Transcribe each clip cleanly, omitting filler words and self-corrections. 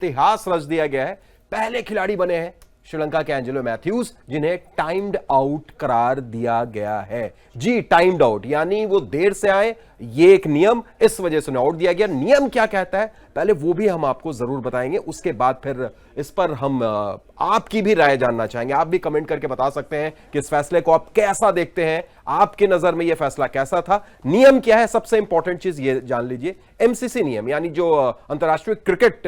इतिहास रच दिया गया है। पहले खिलाड़ी बने हैं श्रीलंका के एंजेलो मैथ्यूज, जिन्हें टाइम्ड आउट करार दिया गया है। जी, टाइम्ड आउट, यानी वो देर से आए, ये एक नियम, इस वजह से उन्हें आउट दिया गया। नियम क्या कहता है पहले वो भी हम आपको जरूर बताएंगे, उसके बाद फिर इस पर हम आपकी भी राय जानना चाहेंगे। आप भी कमेंट करके बता सकते हैं कि इस फैसले को आप कैसा देखते हैं, आपके नजर में यह फैसला कैसा था। नियम क्या है, सबसे इंपॉर्टेंट चीज ये जान लीजिए। एमसीसी नियम, यानी जो अंतर्राष्ट्रीय क्रिकेट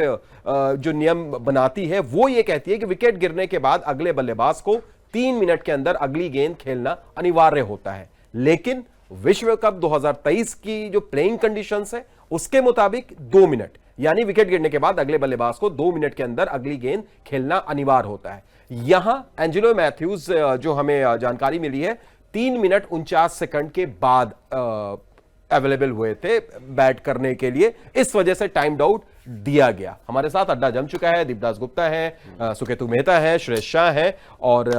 जो नियम बनाती है, वो ये कहती है कि विकेट गिरने के बाद अगले बल्लेबाज को 3 मिनट के अंदर अगली गेंद खेलना अनिवार्य होता है। लेकिन विश्व कप 2023 की जो प्लेइंग कंडीशंस है उसके मुताबिक 2 मिनट, यानी विकेट गिरने के बाद अगले बल्लेबाज को 2 मिनट के अंदर अगली गेंद खेलना अनिवार्य होता है। यहां एंजेलो मैथ्यूज जो हमें जानकारी मिली है 3 मिनट 49 सेकंड के बाद अवेलेबल हुए थे बैट करने के लिए, इस वजह से टाइम्ड आउट दिया गया। हमारे साथ अड्डा जम चुका है, दीपदास गुप्ता है, सुकेतु मेहता है, श्रेयस शाह है और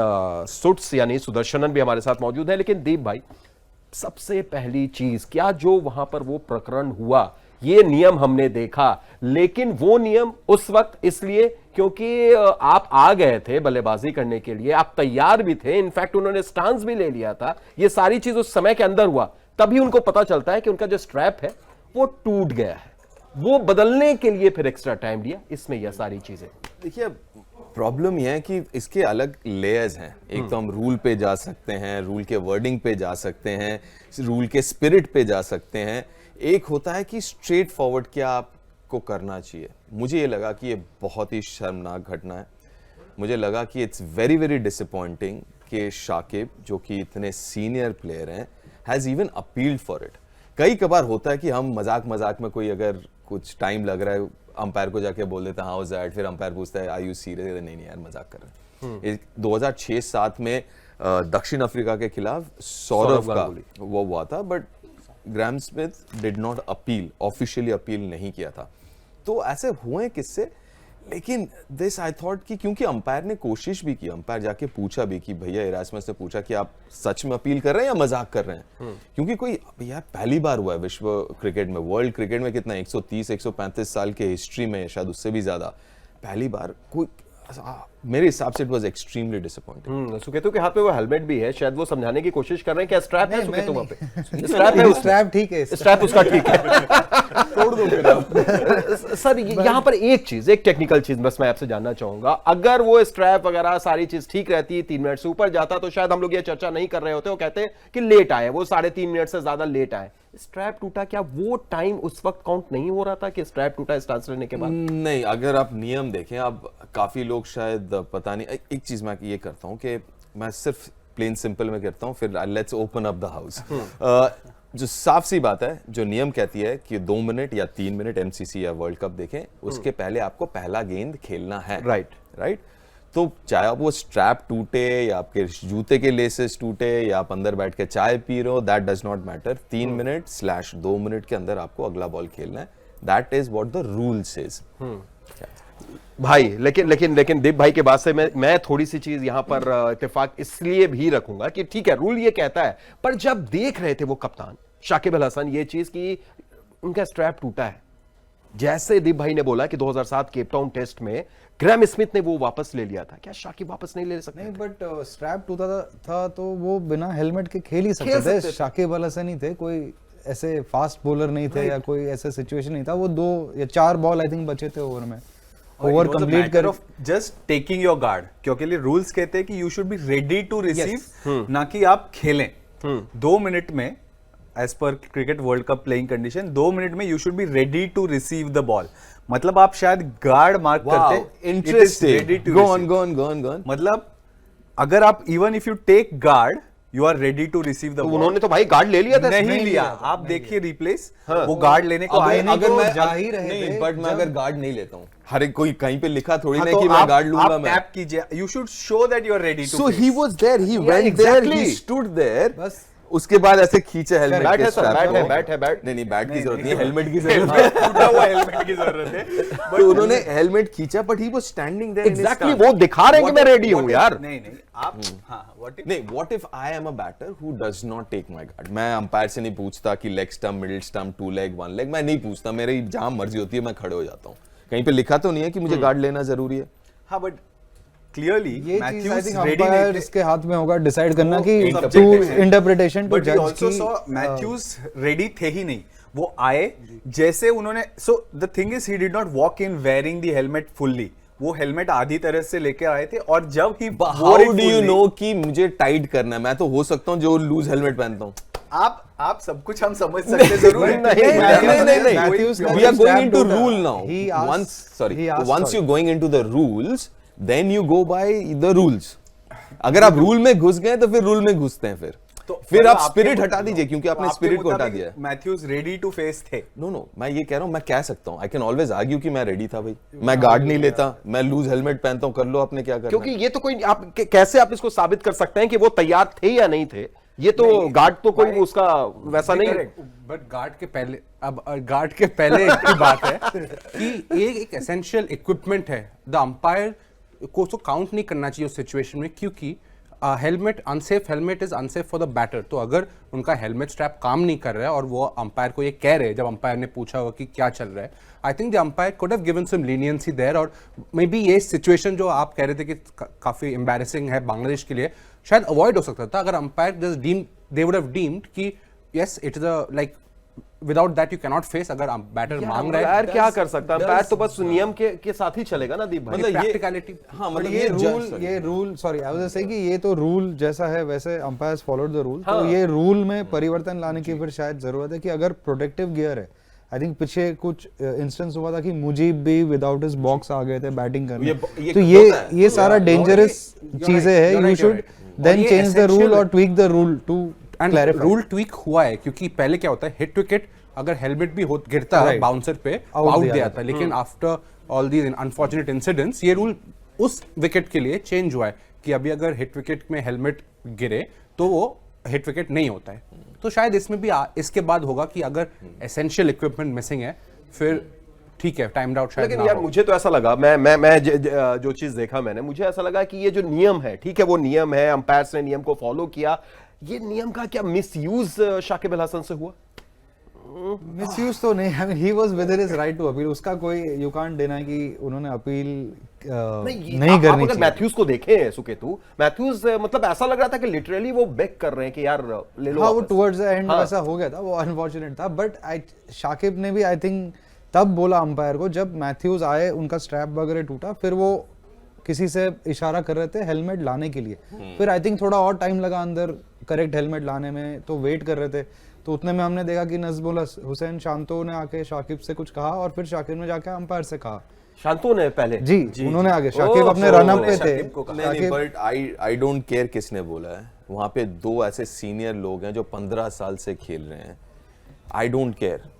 सुट्स यानी सुदर्शनन भी हमारे साथ मौजूद है। लेकिन दीप भाई, सबसे पहली चीज, क्या जो वहां पर वो प्रकरण हुआ, ये नियम हमने देखा, लेकिन वो नियम उस वक्त इसलिए क्योंकि आप आ गए थे बल्लेबाजी करने के लिए, आप तैयार भी थे, इनफैक्ट उन्होंने स्टांस भी ले लिया था, ये सारी चीज उस समय के अंदर हुआ, तभी उनको पता चलता है कि उनका जो स्ट्रैप है वो टूट गया है, वो बदलने के लिए फिर एक्स्ट्रा टाइम लिया। इसमें यह सारी चीजें, देखिए प्रॉब्लम यह है कि इसके अलग लेयर्स हैं। एक तो हम रूल पे जा सकते हैं, रूल के वर्डिंग पे जा सकते हैं, रूल के स्पिरिट पे जा सकते हैं। एक होता है कि स्ट्रेट फॉरवर्ड क्या आपको करना चाहिए। मुझे ये लगा कि ये बहुत ही शर्मनाक घटना है। मुझे लगा कि इट्स वेरी वेरी डिसअपॉइंटिंग कि शाकिब, जो कि इतने सीनियर प्लेयर हैं, has even appealed for it. कई कबार होता है कि हम मजाक मजाक में कोई अगर कुछ टाइम लग रहा है अंपायर को जाके बोल देता है हाउ इज दैट, फिर अंपायर पूछता है आर यू सीरियस, नहीं यार मजाक कर रहे हैं। 2006-7 में दक्षिण अफ्रीका के खिलाफ सौरव का वो हुआ था, but Graham Smith did not appeal, officially appeal नहीं किया था। तो ऐसे हुए किससे, लेकिन दिस आई थॉट कि क्योंकि अंपायर ने कोशिश भी की, अंपायर जाके पूछा भी कि भैया, इरास्मस ने पूछा कि आप सच में अपील कर रहे हैं या मजाक कर रहे हैं, क्योंकि कोई यार पहली बार हुआ है विश्व क्रिकेट में, वर्ल्ड क्रिकेट में कितना 130-135 साल के हिस्ट्री में, शायद उससे भी ज्यादा, पहली बार कोई, मेरे हिसाब से it was extremely disappointing. Suketu के हाथ में वो हेलमेट भी है, शायद वो समझाने की कोशिश कर रहे हैं क्या स्ट्रैप है सुकेतु वहां पे, स्ट्रैप है, स्ट्रैप ठीक है, स्ट्रैप उसका ठीक है। तोड़ दो फिर सर, यहाँ पर एक चीज, एक टेक्निकल चीज बस मैं आपसे जानना चाहूंगा, अगर वो स्ट्रैप वगैरह सारी चीज ठीक रहती, 3 मिनट से ऊपर जाता, तो शायद हम लोग ये चर्चा नहीं कर रहे होते, वो कहते कि लेट आए, वो 3.5 मिनट से ज्यादा लेट आए। स्ट्रैप टूटा, क्या वो टाइम उस वक्त काउंट नहीं हो रहा था कि स्ट्रैप टूटा स्टांस लेने के बाद? नहीं, अगर आप नियम देखें, अब काफी लोग शायद पता नहीं, एक चीज मैं ये करता हूं कि मैं सिर्फ प्लेन सिंपल में करता हूं, फिर let's open up the house. जो साफ सी बात है, जो नियम कहती है कि 2 मिनट या 3 मिनट एमसीसी या वर्ल्ड कप देखें, उसके पहले आपको पहला गेंद खेलना है। राइट। तो चाहे आप वो स्ट्रैप टूटे या आपके जूते के लेसेस टूटे या आप अंदर बैठ के चाय पी रहे हो, दैट डज नॉट मैटर। 3 मिनट/2 मिनट के अंदर आपको अगला बॉल खेलना है। That is what the rule says. भाई लेकिन दीप भाई के बात से मैं थोड़ी सी चीज यहां पर इत्तेफाक इसलिए भी रखूंगा कि ठीक है, रूल ये कहता है, पर जब देख रहे थे वो कप्तान शाकिब अल हसन ये चीज कि उनका स्ट्रैप टूटा है, जैसे दीप भाई ने बोला कि 2007 केपटाउन टेस्ट में ग्राहम स्मिथ ने वो वापस ले लिया था, क्या शाकिब वापस नहीं ले सकते? नहीं, बट स्ट्रैप टूटा था तो वो बिना हेलमेट के खेल ही सकते थे। शाकिब अल हसन ही थे, कोई ऐसे फास्ट बॉलर नहीं थे या कोई ऐसा सिचुएशन नहीं था। वो 2 या 4 बॉल आई थिंक बचे थे ओवर में, ओवर कंप्लीट कर जस्ट टेकिंग योर गार्ड, क्योंकि लिए रूल्स कहते हैं कि you should be ready to receive, ना कि आप खेलें। 2 मिनट में एज पर cricket world cup playing condition 2 minute में you should be ready to receive the ball. मतलब आप शायद गार्ड मार्क करते, इंटरेस्टिंग, गो ऑन। मतलब अगर आप even if you take guard, you are ready to receive the ball. उन्होंने तो भाई गार्ड ले लिया था, नहीं लिया। आप देखिए रिप्लेस, वो गार्ड लेने को आए नहीं, अगर मैं जा ही रहे थे, बट मैं अगर गार्ड नहीं लेता हूं, हर एक कोई कहीं पे लिखा थोड़ी ना तो कि मैं गार्ड लूंगा। मैं टैप कीजिए, you should show that you are ready to. So he was there, he went there, he stood there, बस उसके बाद ऐसे खींचे हेलमेट बैट के है सर, स्ट्रैप बैट है, को। बैट है, बैट नहीं बैट की जरूरत नहीं है, हेलमेट की जरूरत है। टूटा हुआ हेलमेट की जरूरत है। तो उन्होंने हेलमेट खींचा, but he was standing there. Exactly, वो दिखा रहे हैं कि मैं रेडी हूं यार। नहीं आप what if I am a batter who does not take my guard? मैं अंपायर से नहीं पूछता कि leg stump, middle stump, 2 leg, 1 leg, मैं नहीं पूछता, मेरी जहां मर्जी होती है मैं खड़े हो जाता हूं। कहीं पे लिखा तो नहीं है कि मुझे गार्ड लेना जरूरी है। हाँ बट क्लियरली ये चीज आई मैथ्यूज थिंक रेडी अंपायर नहीं के हाथ में होगा डिसाइड करना कि subjective टू है। इंटरप्रिटेशन टू बट वी जज आल्सो की सॉ मैथ्यूज रेडी थे ही नहीं, वो आए जैसे उन्होंने, so the thing is he did not walk in wearing the helmet fully, वो हेलमेट आधी तरह से लेके आए थे और जब ही हाउ डू यू नो कि मुझे टाइट करना है? मैं तो हो सकता हूँ जो लूज हेलमेट पहनता हूँ। आप सब कुछ हम समझ सकते जरूर है। नहीं Matthews we never are going stabbed into Oda. rule now. He asked- Once sorry, he asked once for you're it. going into the rules, then you go by the rules. अगर आप रूल में घुस गए तो फिर rule में घुसते हैं फिर मतलब आप आपके स्पिरिट मुताबिक- हटा दीजिए क्योंकि आपने आपके स्पिरिट को हटा मुताबिक दिया है। मैथ्यूज रेडी टू फेस थे। नो मैं ये कह रहा हूँ, मैं कह सकता हूँ, आई कैन ऑलवेज आर्ग्यू कि मैं रेडी था भाई, मैं गार्ड नहीं लेता, मैं लूज हेलमेट पहनता हूँ, कर लो आपने क्या करना। क्योंकि ये तो कोई आप कैसे आप इसको साबित कर सकते हैं कि वो तैयार थे या नहीं थे? ये तो गार्ड तो कोई उसका वैसा नहीं है। बट गार्ड के पहले, अब गार्ड के पहले की बात है कि एक एसेंशियल इक्विपमेंट है, द अंपायर को तो काउंट नहीं करना चाहिए उस सिचुएशन में, क्योंकि helmet unsafe, helmet is unsafe for the batter. तो अगर उनका हेलमेट स्ट्रैप काम नहीं कर रहा है और वो अंपायर को ये कह रहे हैं, जब अंपायर ने पूछा होगा कि क्या चल रहा है, I think the umpire could have given some leniency there. और मे बी ये सिचुएशन जो आप कह रहे थे कि काफी एम्बैरेसिंग है बांग्लादेश के लिए, शायद अवॉइड हो सकता था अगर umpire just deem, they would have deemed कि yes it is a like without that you can not face. अगर बैटर मांग रहा है, अंपायर क्या कर सकता है? अंपायर तो बस नियम के साथ ही चलेगा ना दीप भाई। मतलब ये प्रैक्टिकलिटी। हाँ बट मतलब ये rule sorry I was saying कि ये तो रूल जैसा है वैसे अंपायर्स फॉलोड द रूल, तो ये रूल में परिवर्तन लाने की फिर शायद जरूरत है कि अगर प्रोटेक्टिव गियर है, आई थिंक पीछे कुछ इंस्टेंस हुआ था कि मुजीब भी विदाउट हिज बॉक्स आ गए थे बैटिंग करने, तो ये सारा डेंजरस चीजें है, you should then change the rule और tweak the rule to clarify. Rule tweak हुआ है क्योंकि पहले क्या होता है, हिट विकेट अगर हेलमेट भी गिरता है बाउंसर पे, आउट दिया था, लेकिन after all these unfortunate incidents ये रूल उस विकेट के लिए चेंज हुआ है कि अभी अगर हिट विकेट में हेलमेट गिरे तो वो हिट विकेट नहीं होता है। तो शायद इसमें भी इसके बाद होगा कि अगर एसेंशियल इक्विपमेंट मिसिंग है फिर ठीक है, टाइम्ड आउट शायद लेकिन ना यार हो। मुझे तो ऐसा लगा, मैं जो चीज देखा मैंने, मुझे ऐसा लगा कि ये जो नियम है, ठीक है वो नियम है, अंपायर्स ने नियम को फॉलो किया, ये नियम का क्या मिसयूज शाकिब अल हसन से हुआ? मिसयूज तो नहीं, I mean he was with his right to appeal, उसका कोई यू कांट डिनाई कि उन्होंने अपील नहीं आप करनी अगर चाहिए। मैथ्यूज को देखें सुकेतु, मैथ्यूज मतलब ऐसा लग रहा था कि लिटरली वो बेग कर रहे हैं कि यार ले लो हाँ वो वापस। टुवर्ड्स द एंड हाँ। वैसा हो गया था, वो अनफॉर्चुनेट था, बट शाकिब ने भी आई थिंक तब बोला अंपायर को जब मैथ्यूज आए, उनका स्ट्रैप वगैरह टूटा, फिर वो किसी से इशारा कर रहे थे हेलमेट लाने के लिए, फिर आई थिंक थोड़ा और टाइम लगा अंदर करेक्ट हेलमेट लाने में, तो वेट कर रहे थे, तो उतने में हमने देखा कि नजमुल हुसैन शांतो ने आके शाकिब से कुछ कहा और फिर शाकिब ने जाके अंपायर से कहा। शांतो ने पहले जी उन्होंने आगे, शाकिब अपने रन अप पे थे, नहीं बट आई डोंट केयर किसने बोला है, वहां पे दो ऐसे सीनियर लोग हैं जो 15 साल से खेल रहे हैं, आई डोंट केयर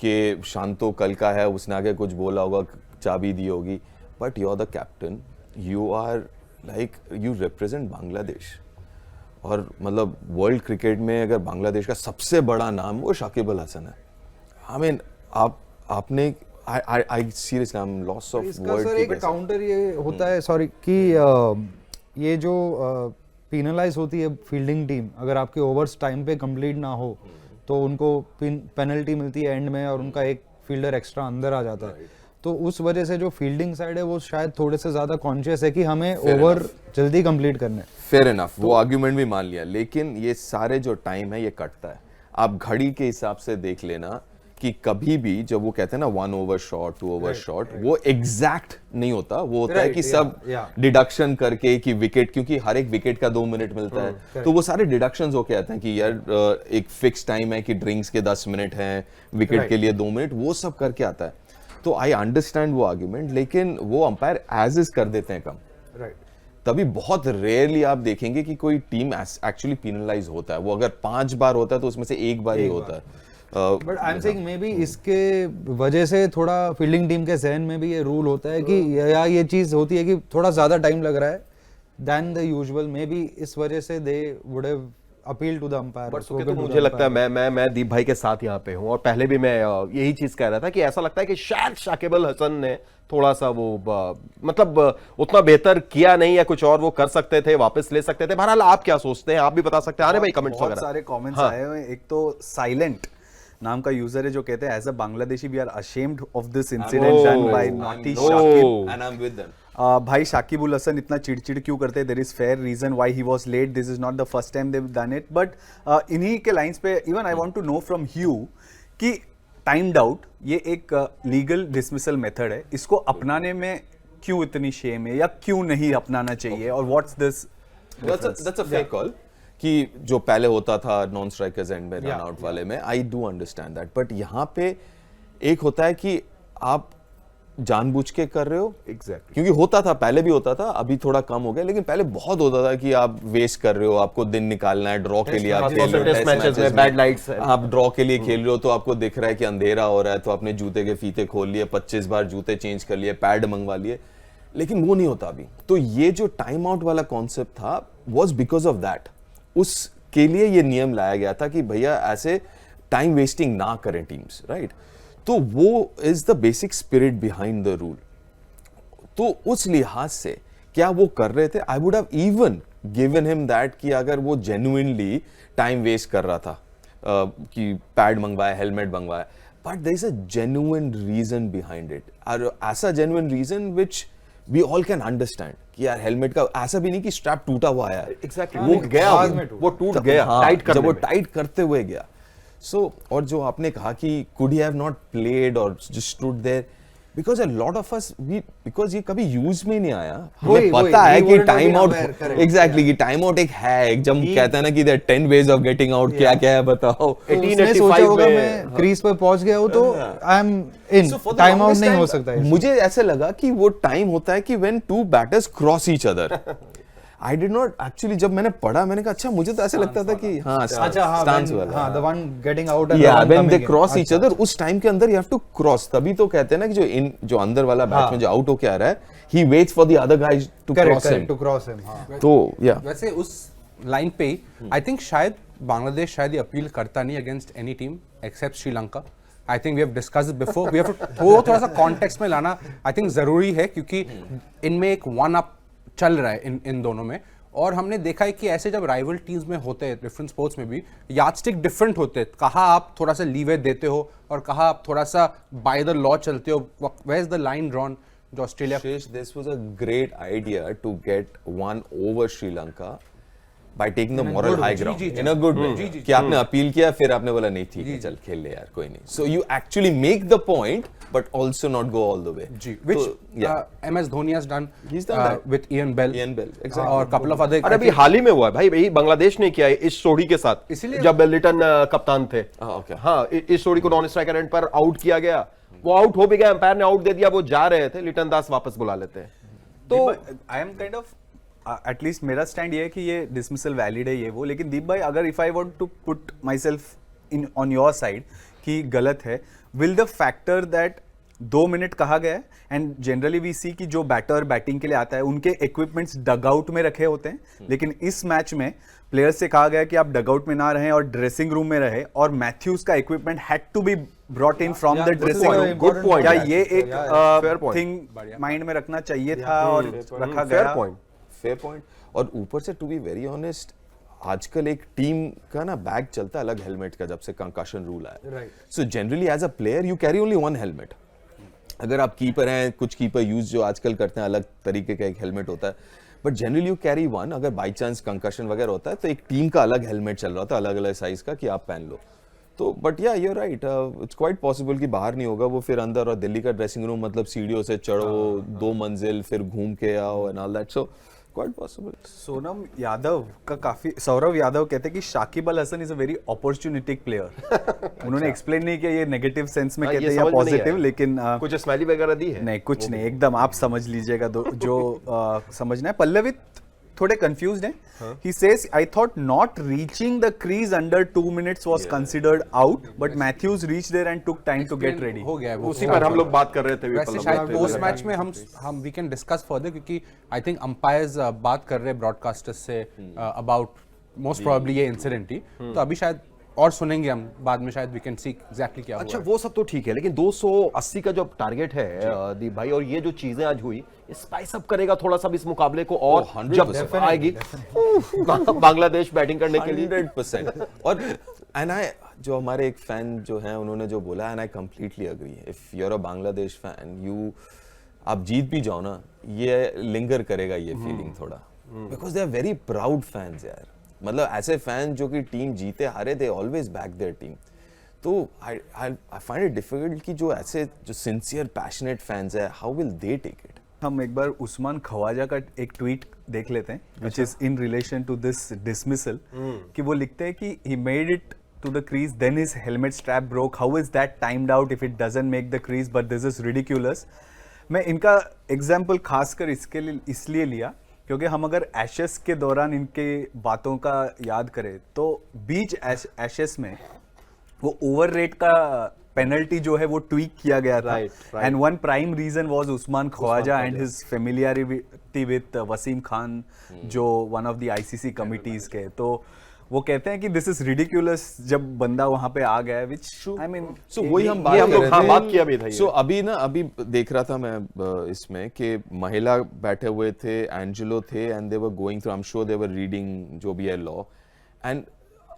कि शांतो कल का है, उसने आगे कुछ बोला होगा, चाबी दी होगी, but you are the captain, you are like you represent Bangladesh, और मतलब वर्ल्ड क्रिकेट में अगर बांग्लादेश का सबसे बड़ा नाम वो शाकिब अल हसन है। आई मीन आपने I seriously I am loss of इसका वर्ड। सर एक काउंटर ये होता है सॉरी कि ये जो पेनलाइज होती है फील्डिंग टीम, अगर आपके ओवर्स टाइम पे कंप्लीट ना हो तो उनको पेनल्टी मिलती है एंड में और उनका एक फील्डर एक्स्ट्रा अंदर आ जाता है, तो उस वजह से जो फील्डिंग साइड है वो शायद थोड़े से ज्यादा कॉन्शियस है कि हमें ओवर जल्दी कंप्लीट करने। फेयर इनफ, वो आर्ग्यूमेंट भी मान लिया, लेकिन ये सारे जो टाइम है ये कटता है। आप घड़ी के हिसाब से देख लेना कि कभी भी जब वो कहते हैं ना 1 ओवर शॉट 2 ओवर शॉट, वो एग्जैक्ट नहीं होता, वो होता है कि सब डिडक्शन करके कि विकेट, क्योंकि हर एक विकेट का 2 मिनट मिलता है, तो वो सारे डिडक्शंस होके आते हैं कि यार एक फिक्स टाइम है कि ड्रिंक्स के 10 मिनट हैं, विकेट के लिए 2 मिनट, वो सब करके आता है। तो आई अंडरस्टैंड वो आर्ग्यूमेंट, लेकिन वो अंपायर एज इज कर देते हैं कम, तभी बहुत रेयरली आप देखेंगे कि कोई टीम एक्चुअली पेनलाइज होता है। वो अगर 5 बार होता है तो उसमें से एक बार ही होता है। But I am saying may be इसके वजह से थोड़ा फील्डिंग टीम के जहन में भी ये रूल होता है कि या ये चीज होती है कि थोड़ा ज्यादा टाइम लग रहा है than the usual, maybe इस वजह से they would have appeal to the umpire. But तो मुझे लगता है मैं दीप भाई के साथ यहाँ पे हूँ, और पहले भी मैं यही चीज कह रहा था कि ऐसा लगता है कि शायद शाकिब अल हसन ने थोड़ा सा वो मतलब उतना बेहतर किया नहीं, या कुछ और वो कर सकते थे, वापस ले सकते थे। बहरहाल आप क्या सोचते हैं, आप भी बता सकते हैं, आने भाई कमेंट्स बहुत वगैरह। सारे कमेंट्स हाँ। आए हुए हैं। एक तो साइलेंट नाम का यूजर है जो कहते हैं as a Bangladeshi we are ashamed of this incident done by naughty Shakib and I'm with them. भाई शाकिब उल हसन इतना चिड़चिड़ क्यों करते हैं? There is fair reason why he was late, this is not the first time they have done it, but इन्हीं के lines पे even I want to know from you कि timed out ये एक लीगल डिसमिसल मेथड है, इसको अपनाने में क्यों इतनी शेम है या क्यों नहीं अपनाना चाहिए, और what's this? That's a fair call. कि जो पहले होता था नॉन स्ट्राइकर्स एंड में रन आउट वाले में, I do understand that, but यहाँ पे एक होता है कि आप जानबूझ के कर रहे हो, Exactly. क्योंकि होता था, पहले भी होता था, अभी थोड़ा कम हो गया, लेकिन पहले बहुत होता था कि आप वेस्ट कर रहे हो, आपको दिन निकालना है, ड्रॉ के लिए आप खेल रहे हो, टेस्ट मैचेस में बैड लाइट्स है, आप ड्रॉ के लिए खेल रहे हो तो आपको दिख रहा है कि अंधेरा हो रहा है, तो आपने जूते के फीते खोल लिए, 25 बार जूते चेंज कर लिए, पैड मंगवा लिए, लेकिन वो नहीं होता अभी। तो ये जो टाइम आउट वाला कॉन्सेप्ट था वाज बिकॉज ऑफ दैट, उसके लिए ये नियम लाया गया था कि भैया ऐसे टाइम वेस्टिंग ना करें टीम्स, राइट? तो वो is the basic spirit behind the rule. तो उस लिहाज से क्या वो कर रहे थे, I would have even given him that कि अगर वो जेन्युइनली टाइम वेस्ट कर रहा था कि पैड मंगवाया, हेलमेट मंगवाया, but there is a genuine reason behind it, और ऐसा genuine reason which we all can understand कि यार हेलमेट का ऐसा भी नहीं कि स्ट्रैप टूटा हुआ आया, एग्जैक्टली वो गया, वो टूट गया टाइट जब करने वो में। टाइट करते हुए गया। सो और जो आपने कहा कि could he have not played और just stood there, because a lot of us we, because ये कभी यूज में नहीं आया, हमें पता है कि टाइम आउट, एग्जैक्टली कि टाइम आउट एक है, एक जब कहते हैं ना कि there 10 ways of getting out, क्या क्या है बताओ। उसने सोचा होगा मैं क्रीज पर पहुंच गया हूं तो I am in, So for the time out longest नहीं time, हो सकता है। मुझे ऐसे लगा कि वो टाइम होता है कि when two batters cross each other. I did not actually, जब मैंने पढ़ा मैंने कहा अच्छा, मुझे तो ऐसे लगता था कि हाँ अच्छा हाँ, स्टांस वाला, हाँ, the one getting out and the yeah one when they coming in. cross each अच्छा, other, उस टाइम के अंदर you have to cross, तभी तो कहते हैं ना कि जो अंदर वाला बैट्समैन जो आउट होके आ रहा है, he waits for the other guy to correct, cross him. correct, to cross him, हाँ। तो yeah, वैसे उस लाइन पे आई थिंक शायद बांग्लादेश शायद ये अपील करता नहीं against any team except Sri Lanka. I think we have discussed it before, we have to थोड़ा सा कॉन्टेक्स्ट में लाना आई थिंक जरूरी है, क्योंकि इनमें एक वन अप चल रहा है इन दोनों में, और हमने देखा है कि ऐसे जब राइवल टीम्स में होते हैं डिफरेंट स्पोर्ट्स में भी यार्डस्टिक डिफरेंट होते हैं, कहाँ आप थोड़ा सा लीवे देते हो और कहाँ आप थोड़ा सा बाय द लॉ चलते हो, where is the line drawn जो Australia. Shish, this was a great idea to get one over Sri Lanka by taking the moral high ground in a good way, कि आपने appeal किया, फिर आपने बोला नहीं ठीक है चल खेल ले यार कोई नहीं, so you actually make the point but also not go all the way, which yeah, MS Dhoni has done, He's done that. with Ian Bell, exactly. और couple of other, अरे अभी हाल ही में हुआ है भाई, यही बांग्लादेश ने किया है इस जोड़ी के साथ, इसीलिए- जब लिटन कप्तान थे। okay. हाँ, इस जोड़ी को नॉन स्ट्राइकर एंड पर आउट किया गया, वो आउट हो भी गया, अंपायर ने आउट दे दिया, वो जा रहे थे, लिटन दास वापस बुला लेते हैं। तो I am kind of at least मेरा स्टैंड ये है कि ये डिसमिसल वैलिड है ये वो, लेकिन दीप भाई अगर if I want to put myself in on your side कि गलत है, will the factor that 2 minute कहा गया है, एंड जनरली वी सी कि जो बैटर बैटिंग के लिए आता है उनके इक्विपमेंट्स डगआउट में रखे होते हैं, लेकिन इस मैच में प्लेयर्स से कहा गया कि आप डगआउट में ना रहें और ड्रेसिंग रूम में रहे, और मैथ्यूज का equipment had to be brought in from the dressing room. Good point, क्या ये एक fair point. थिंग माइंड में रखना चाहिए था और रखा गया? Fair point. और ऊपर से टू बी वेरी ऑनेस्ट, आजकल एक टीम का ना बैग चलता है अलग हेलमेट का, जब से कंकशन रूल आया, so generally as a player you carry only one helmet. अगर आप कीपर हैं, कुछ कीपर यूज जो आजकल करते हैं अलग तरीके का एक हेलमेट होता है, but generally you carry one. अगर बाई चांस कंकशन वगैरह होता है तो एक टीम का अलग हेलमेट चल रहा था, अलग अलग साइज का, कि आप पहन लो। तो बट या you right, it's quite possible कि बाहर नहीं होगा वो, फिर अंदर, और दिल्ली का ड्रेसिंग रूम मतलब सीढ़ियों से चढ़ो 2 मंजिल, फिर घूम के आओ and all that, so quite possible. Sonam Yadav का काफी, सौरव यादव कहते हैं कि Shakib Al Hasan is a very opportunistic player. उन्होंने एक्सप्लेन नहीं किया ये नेगेटिव सेंस में हाँ, कहते ये हैं या समझ में नहीं पॉजिटिव, आया। लेकिन कुछ स्माइली वगैरह दी है? नहीं, कुछ नहीं, एकदम आप समझ लीजिएगा जो समझना है। पल्लवित थोड़े कंफ्यूज्ड हैं। He says I thought not reaching the crease under 2 minutes was considered out, but Mathews reach there and took time to get ready. हो गया है वो, उसी पर हम लोग बात कर रहे थे वैसे विपल, शायद बात पोस्ट कर मैच में हम वी कैन डिस्कस फर्दर, क्योंकि आई थिंक अंपायर्स बात कर रहे हैं broadcasters say about most probably ये इंसिडेंट ही, तो अभी शायद और सुनेंगे हम बाद में, शायद वी कैन सी एग्जैक्टली क्या अच्छा हुआ। वो सब तो ठीक है, लेकिन 280 का जो टारगेट है दीप भाई, और ये जो चीजें आज हुई, स्पाइस अप करेगा थोड़ा सा भी इस मुकाबले को, और 100% जब आएगी बांग्लादेश बैटिंग करने के लिए 100%। और एंड आई जो हमारे एक फैन जो हैं उन्होंने जो बोला, and I completely agree, if you are a Bangladesh fan, you आप जीत भी जाओ ना, ये लिंगर करेगा ये फीलिंग थोड़ा, because they are very proud fans यार। मतलब ऐसे फैन जो कि टीम जीते हारे, they always back their team. तो आई फाइंड इट डिफिकल्ट कि जो ऐसे जो सिंसियर पैशनेट फैंस है, how will they take it. हम एक बार उस्मान ख्वाजा का एक ट्वीट देख लेते हैं, which is in relation to this dismissal, कि वो लिखते हैं कि he made it to the crease, then his helmet strap broke. How is that timed out if it doesn't make the crease? But this is ridiculous. मैं इनका example खासकर इसके लिए इसलिए लिया क्योंकि हम अगर एशेस के दौरान इनके बातों का याद करें तो बीच एशेस में वो ओवर रेट का पेनल्टी जो है वो ट्वीक किया गया था, and one prime reason was Usman Khawaja and his familiarity with Wasim Khan, जो one of the ICC committees के। तो वो कहते हैं कि दिस इज रिडिकुलस जब बंदा वहां पे आ गया, व्हिच आई मीन सो वही हम बात ये हम कर लोग रहे हाँ थे। बात किया भी था ये। सो अभी ना, अभी देख रहा था मैं इसमें कि महिला बैठे हुए थे, एंजेलो थे, and they were going through, I am sure they were reading जो भी है लॉ, एंड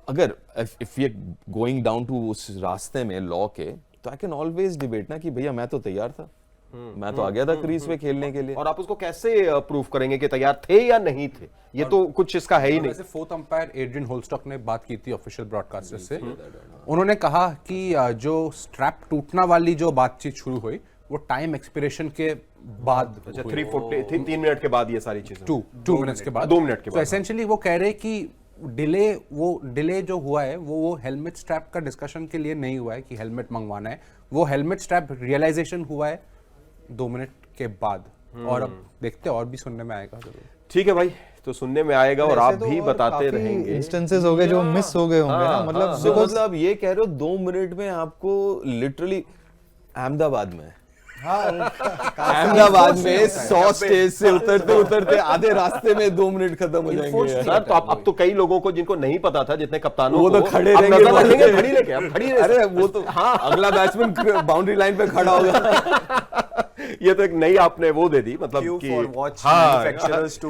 अगर if you going down to उस रास्ते में लॉ के, तो आई कैन ऑलवेज डिबेट ना कि भैया मैं तो तैयार था, मैं तो आ गया था क्रीज पे खेलने के लिए। और आप उसको कैसे प्रूव करेंगे कि तैयार थे या नहीं थे? ये तो कुछ इसका है ही नहीं। वैसे फोर्थ अंपायर एड्रियन होलस्टॉक ने बात की थी ऑफिशियल ब्रॉडकास्टर से, उन्होंने कहा कि जो स्ट्रैप टूटना वाली जो बातचीत शुरू हुई वो टाइम एक्सपिरेशन के बाद, अच्छा 3 मिनट के बाद ये सारी चीजें, 2 मिनट्स के बाद, 2 मिनट के तो बाद। एसेंशियली वो कह रहे कि डिले जो हुआ है वो हेलमेट स्ट्रैप का डिस्कशन के लिए नहीं हुआ है कि हेलमेट मंगवाना है, वो हेलमेट स्ट्रैप रियलाइजेशन हुआ है 2 मिनट के बाद। और अब देखते हैं और भी सुनने में आएगा जरूर। ठीक है भाई, तो सुनने में आएगा और आप भी बताते रहेंगे। इंस्टेंसेस हो गए जो मिस हो गए होंगे ना, मतलब So, मतलब आप ये कह रहे हो 2 मिनट में आपको लिटरली अहमदाबाद में अहमदाबाद में 100 स्टेज से उतरते उतरते आधे रास्ते में 2 मिनट खत्म हो जाएंगे। सर तो अब तो कई लोगों को जिनको नहीं पता था, जितने कप्तानों वो तो को, खड़े अब रहेंगे, नजर रखेंगे घड़ी लेके, अब घड़ी अरे वो तो हाँ, अगला बैट्समैन बाउंड्री लाइन पे खड़ा होगा। ये तो एक नई आपने वो दे दी, मतलब क्यू कि फॉर वॉच हाँ, manufacturers to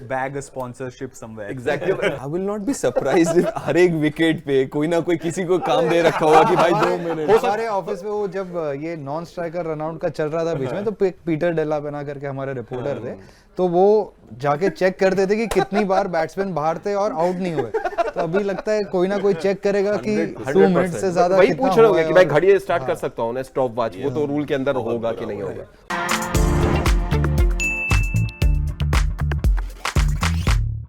bag a sponsorship somewhere. Exactly. I will not be surprised if हर एक विकेट पे कोई ना कोई किसी को काम दे रखा होगा कि भाई 2 मिनट। हमारे ऑफिस में वो जब ये नॉन स्ट्राइकर रन आउट का चल रहा था बीच में, तो पीटर डेला बना करके हमारे रिपोर्टर थे, तो वो जाके चेक करते थे कि कितनी बार बैट्समैन बाहर थे और आउट नहीं हुए। तो अभी लगता है कोई ना कोई चेक करेगा कि 2 मिनट से ज्यादा वही कितना पूछ रहे हुआ होंगे है कि भाई और- घड़ी स्टार्ट कर सकता हूँ ना, स्टॉप वॉच, वो तो रूल के अंदर होगा कि नहीं होगा।